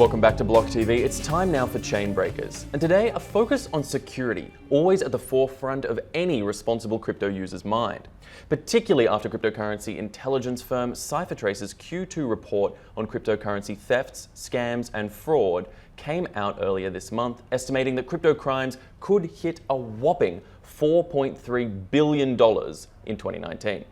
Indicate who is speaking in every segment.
Speaker 1: Welcome back to BLOCKTV. It's time now for Chain Breakers. And today, a focus on security, always at the forefront of any responsible crypto user's mind. Particularly after cryptocurrency intelligence firm CipherTrace's Q2 report on cryptocurrency thefts, scams, and fraud came out earlier this month, estimating that crypto crimes could hit a whopping $4.3 billion in 2019.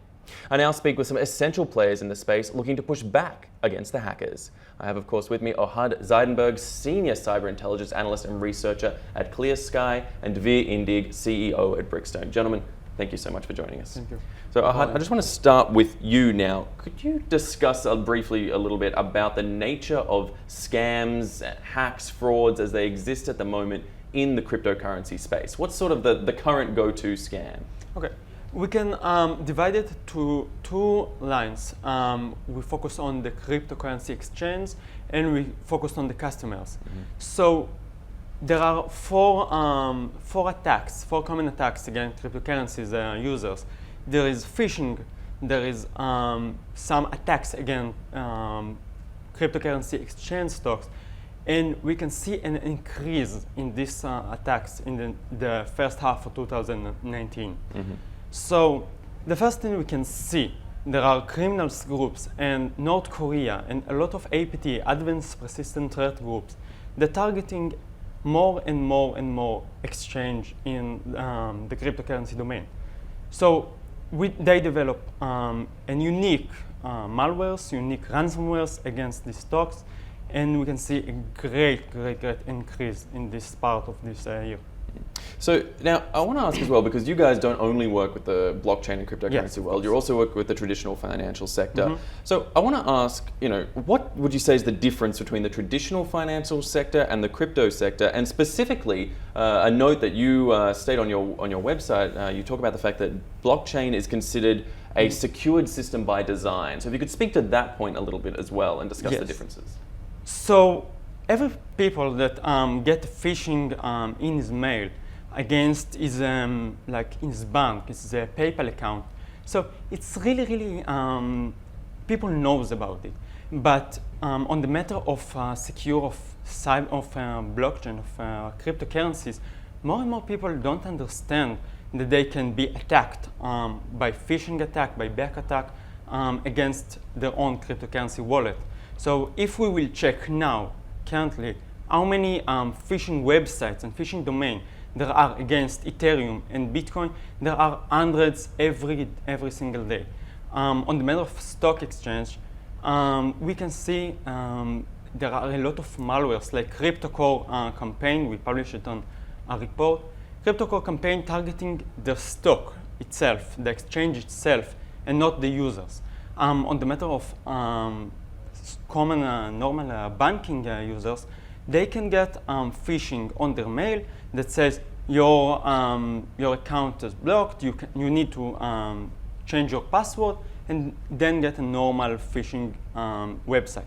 Speaker 1: I now speak with some essential players in the space looking to push back against the hackers. I have, of course, with me Ohad Zaidenberg, Senior Cyber Intelligence Analyst and Researcher at Clearsky, and Dvir Indig, CEO at Brickstone. Gentlemen, thank you so much for joining us.
Speaker 2: Thank you.
Speaker 1: So Ohad, I just want to start with you now. Could you discuss briefly a little bit about the nature of scams, hacks, frauds as they exist at the moment in the cryptocurrency space? What's sort of the current go-to scam?
Speaker 2: Okay. We can divide it to two lines. We focus on the cryptocurrency exchange and we focus on the customers. So there are four common attacks against cryptocurrencies users. There is phishing, there is some attacks against cryptocurrency exchange stocks, and we can see an increase in these attacks in the first half of 2019. So the first thing we can see, there are criminal groups in North Korea and a lot of APT, Advanced Persistent Threat groups, they're targeting more and more exchange in the cryptocurrency domain. So they develop a unique malwares, unique ransomwares against these stocks, and we can see a great increase in this part of this year.
Speaker 1: So now I want to ask as well, because you guys don't only work with the blockchain and cryptocurrency world, you also work with the traditional financial sector. So I want to ask, what would you say is the difference between the traditional financial sector and the crypto sector? And specifically, a note that you state on your website, you talk about the fact that blockchain is considered a secured system by design. So if you could speak to that point a little bit as well and discuss the differences.
Speaker 2: So every people that get phishing in his mail against his like in his bank, his PayPal account. So it's really people knows about it. But on the matter of secure of blockchain of cryptocurrencies, more and more people don't understand that they can be attacked by phishing attack, by back attack against their own cryptocurrency wallet. So if we will check now, currently, how many phishing websites and phishing domain there are against Ethereum and Bitcoin, there are hundreds every single day. On the matter of stock exchange, we can see there are a lot of malwares like CryptoCore campaign. We published it on a report. CryptoCore campaign targeting the stock itself, the exchange itself, and not the users. On the matter of common normal banking users, they can get phishing on their mail that says your account is blocked, you need to change your password, and then get a normal phishing website.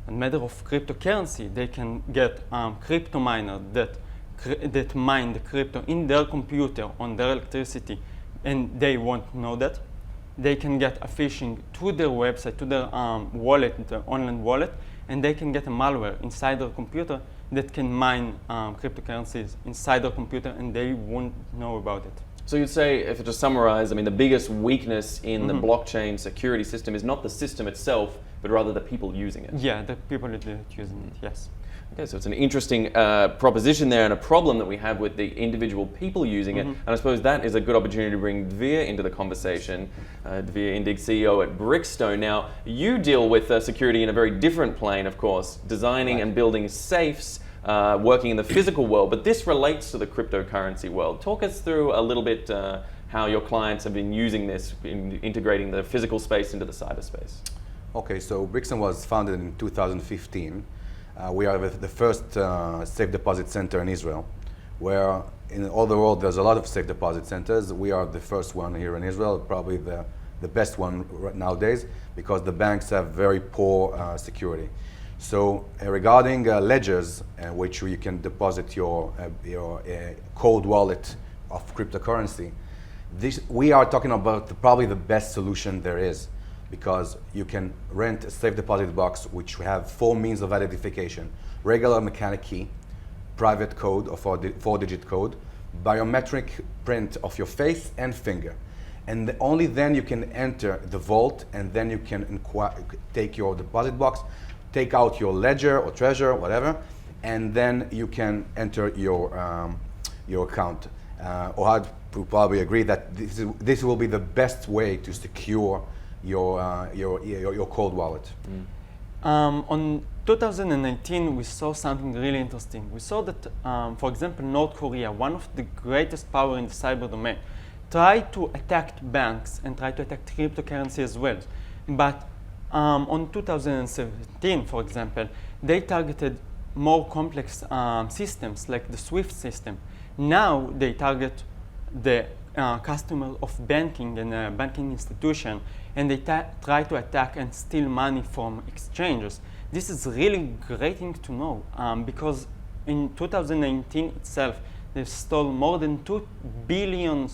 Speaker 2: In matter of cryptocurrency, they can get crypto miner that mine the crypto in their computer on their electricity, and they won't know that. They can get a phishing to their website, to their wallet, the online wallet, and they can get a malware inside their computer that can mine cryptocurrencies inside their computer, and they won't know about it.
Speaker 1: So you'd say, if to summarize, I mean, the biggest weakness in the blockchain security system is not the system itself, but rather the people using it.
Speaker 2: Yeah, the people that are using it, yes.
Speaker 1: Okay, so it's an interesting proposition there and a problem that we have with the individual people using it. And I suppose that is a good opportunity to bring Dvir into the conversation. Dvir Indig, CEO at Brickstone. Now, you deal with security in a very different plane, of course, designing and building safes, working in the physical world, but this relates to the cryptocurrency world. Talk us through a little bit how your clients have been using this, in integrating the physical space into the cyberspace.
Speaker 3: Okay, so Brickstone was founded in 2015. We are the first safe deposit center in Israel, where in all the world there's a lot of safe deposit centers. We are the first one here in Israel, probably the best one nowadays, because the banks have very poor security. So regarding ledgers, which you can deposit your cold wallet of cryptocurrency, we are talking about probably the best solution there is, because you can rent a safe deposit box which have 4 means of identification: regular mechanic key, private code or 4-digit code, biometric print of your face and finger. And only then you can enter the vault, and then you can take your deposit box, take out your ledger or treasure, whatever, and then you can enter your account. Ohad will probably agree that this will be the best way to secure your cold wallet.
Speaker 2: On 2019, we saw something really interesting. We saw that, for example, North Korea, one of the greatest power in the cyber domain, tried to attack banks and tried to attack cryptocurrency as well. But on 2017, for example, they targeted more complex systems like the SWIFT system. Now they target the customer of banking and banking institution, and they try to attack and steal money from exchanges. This is really great thing to know because in 2019 itself, they stole more than $2 billion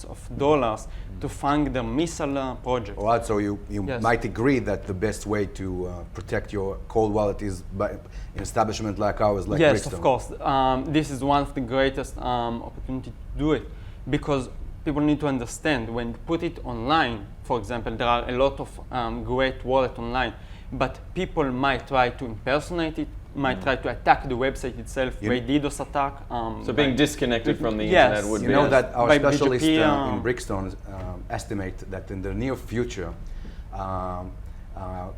Speaker 2: to fund the missile project.
Speaker 3: All right, so you
Speaker 2: Yes.
Speaker 3: might agree that the best way to protect your cold wallet is by an establishment like ours, like
Speaker 2: Yes,
Speaker 3: Brickstone.
Speaker 2: of course. This is one of the greatest opportunity to do it, because people need to understand when you put it online, for example, there are a lot of great wallets online, but people might try to impersonate it, might try to attack the website itself, by DDoS attack.
Speaker 1: So being disconnected from the
Speaker 2: Yes.
Speaker 1: internet would
Speaker 3: You
Speaker 1: be...
Speaker 3: know that our
Speaker 2: By
Speaker 3: specialists
Speaker 2: BGP,
Speaker 3: in Brickstone estimate that in the near future,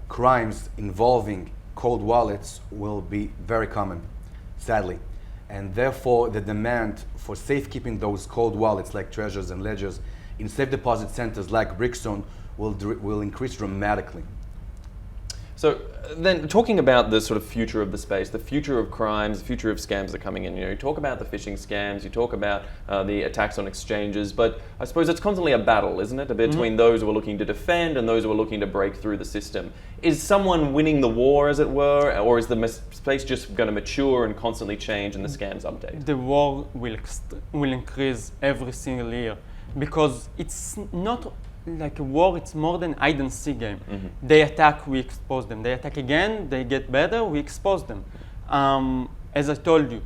Speaker 3: crimes involving cold wallets will be very common, sadly. And therefore, the demand for safekeeping those cold wallets like treasures and ledgers in safe deposit centers like Brickstone will increase dramatically.
Speaker 1: So then talking about the sort of future of the space, the future of crimes, the future of scams that are coming in, you talk about the phishing scams, you talk about the attacks on exchanges, but I suppose it's constantly a battle, isn't it? Between those who are looking to defend and those who are looking to break through the system. Is someone winning the war, as it were, or is the space just going to mature and constantly change and the scams update?
Speaker 2: The war will increase every single year, because it's not like a war, it's more than hide and seek game. They attack, we expose them. They attack again, they get better, we expose them. As I told you,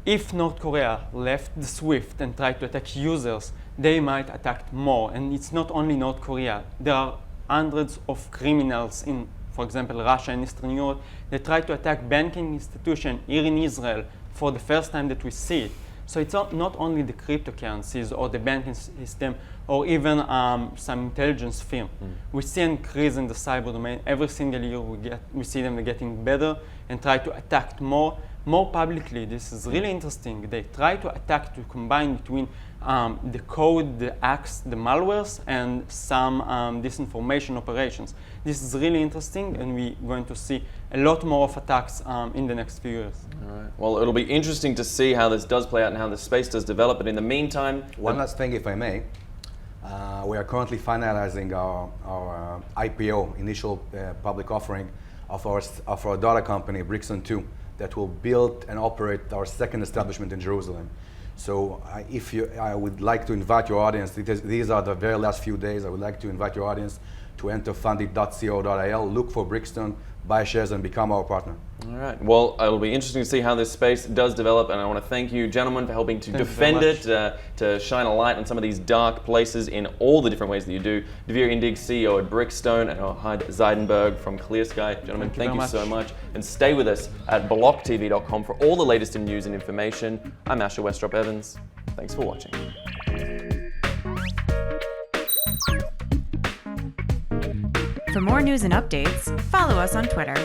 Speaker 2: if North Korea left the SWIFT and tried to attack users, they might attack more. And it's not only North Korea. There are hundreds of criminals in, for example, Russia and Eastern Europe. They try to attack banking institution here in Israel for the first time that we see it. So it's not only the cryptocurrencies or the banking system or even some intelligence firm. We see an increase in the cyber domain. Every single year we see them getting better and try to attack more publicly. This is really interesting. They try to attack to combine between the code, the hacks, the malwares, and some disinformation operations. This is really interesting, and we're going to see a lot more of attacks in the next few years.
Speaker 1: All right. Well, it'll be interesting to see how this does play out and how the space does develop. But in the meantime,
Speaker 3: One last thing, if I may. We are currently finalizing our IPO, initial public offering of our daughter company, Brickstone 2, that will build and operate our second establishment in Jerusalem. So I would like to invite your audience, these are the very last few days, I would like to invite your audience to enter fundit.co.il, look for Brickstone, buy shares and become our partner.
Speaker 1: all right. Well, it'll be interesting to see how this space does develop, and I want to thank you, gentlemen, for helping to defend it, to shine a light on some of these dark places in all the different ways that you do. Devere Indig, CEO at Brickstone, and Ohad Zaidenberg from Clearsky. Gentlemen, thank you so much. And stay with us at BLOCKTV.com for all the latest in news and information. I'm Asher Westrop Evans. Thanks for watching.
Speaker 4: For more news and updates, follow us on Twitter.